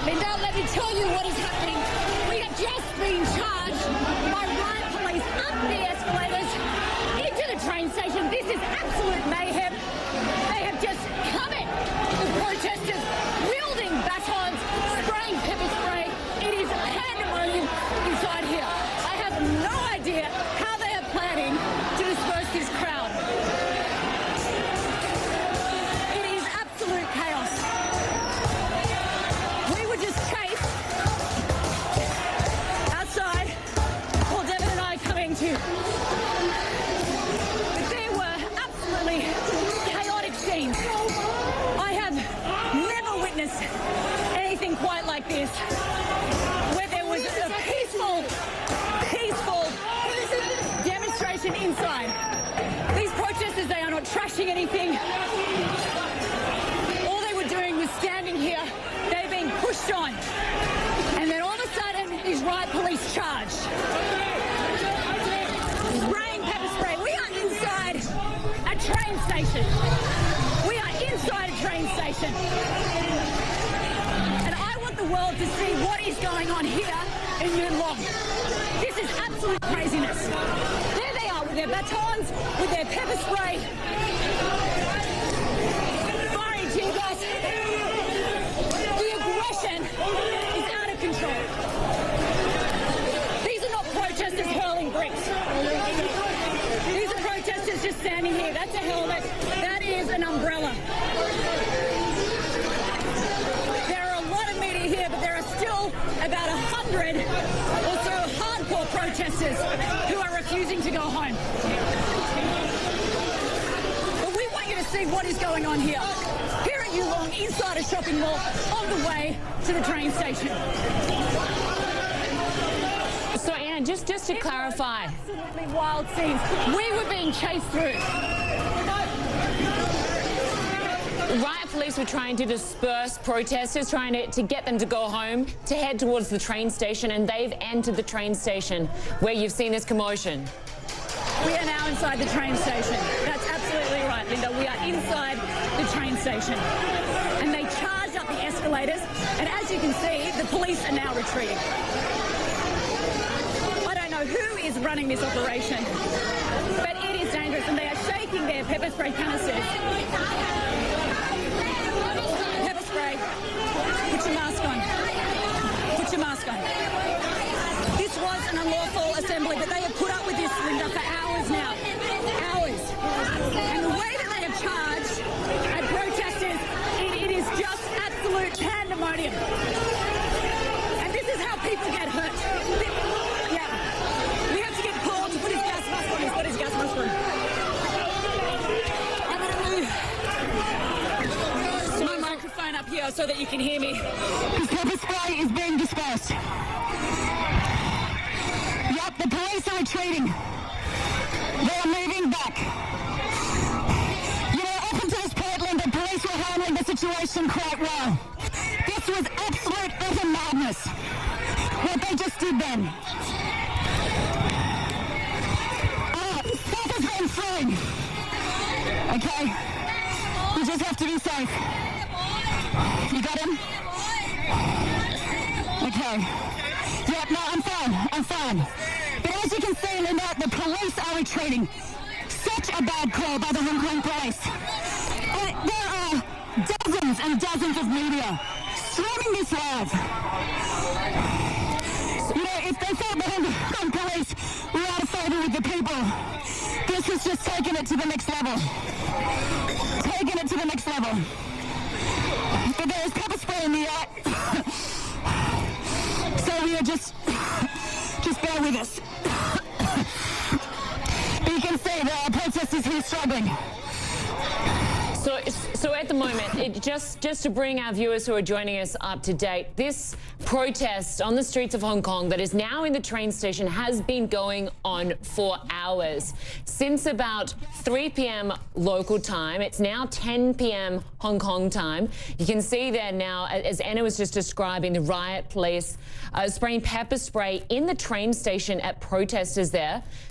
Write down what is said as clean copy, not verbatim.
Linda, let me tell you what is happening. We have just been charged by Riot police up the escalators into the train station. This is absolute mayhem. They have just come in with protesters wielding batons, spraying pepper spray. It is pandemonium inside here. I have no idea how they are planning to disperse this crowd. It is absolute chaos. We were just chased outside while Devin and I coming to. There were absolutely chaotic scenes. I have never witnessed anything quite like this, where there was a peaceful demonstration inside. These protesters, they are not trashing anything. All they were doing was standing here. They're being pushed on. And then all of a sudden, these Riot police charged. Spraying pepper spray. We are inside a train station. We are inside a train station. And I want the world to see what is going on here in Yuen Long. This is absolute craziness. There they are with their batons, with their pepper spray. Firing tear gas. The aggression is out of control. These are not protesters hurling bricks. These are protesters just standing here. That's a helmet. That is an umbrella. There are a lot of media here, but there are still about 100 or so hardcore protesters who are refusing to go home. But we want you to see what is going on here. Here at Yuen Long, inside a shopping mall, on the way to the train station. So, Anne, just to clarify. Absolutely wild scenes. We were being chased through. Riot police were trying to disperse protesters, trying to get them to go home, to head towards the train station, and they've entered the train station where you've seen this commotion. We are now inside the train station. That's absolutely right, Linda. We are inside the train station. And they charged up the escalators, and as you can see, the police are now retreating. I don't know who is running this operation, but it is dangerous, and they are shaking their pepper spray canisters. Pepper spray. Put your mask on. Put your mask on. This was an unlawful assembly, but they have put up with this, Linda, for hours now. Hours. And the way that they have charged at protesters, it is just absolute pandemonium. And this is how people get hurt. Yeah. We have to get Paul to put his gas mask on. He's got his gas mask on. I'm going to move my microphone up here so that you can hear me. This pepper spray is being dispersed. Yep, the police are retreating. They are moving back. You know, up until this point, Linda, police were handling the situation quite well. This was absolute utter madness, what they just did then. Stuff has been thrown. Okay? We just have to be safe. You got him? Okay. Yeah, no, I'm fine. But as you can see, Linda, the police are retreating. Such a bad call by the Hong Kong police. There are dozens and dozens of media streaming this live. You know, if they thought the Hong Kong police were out of favour with the people, this has just taken it to the next level. Taken it to the next level. But there is pepper spray in the air. So we are just bear with us. But you can see there are protesters here struggling. So at the moment, just to bring our viewers who are joining us up to date, this protest on the streets of Hong Kong that is now in the train station has been going on for hours. Since about 3 p.m. local time, it's now 10 p.m. Hong Kong time. You can see there now, as Anna was just describing, the Riot police spraying pepper spray in the train station at protesters there.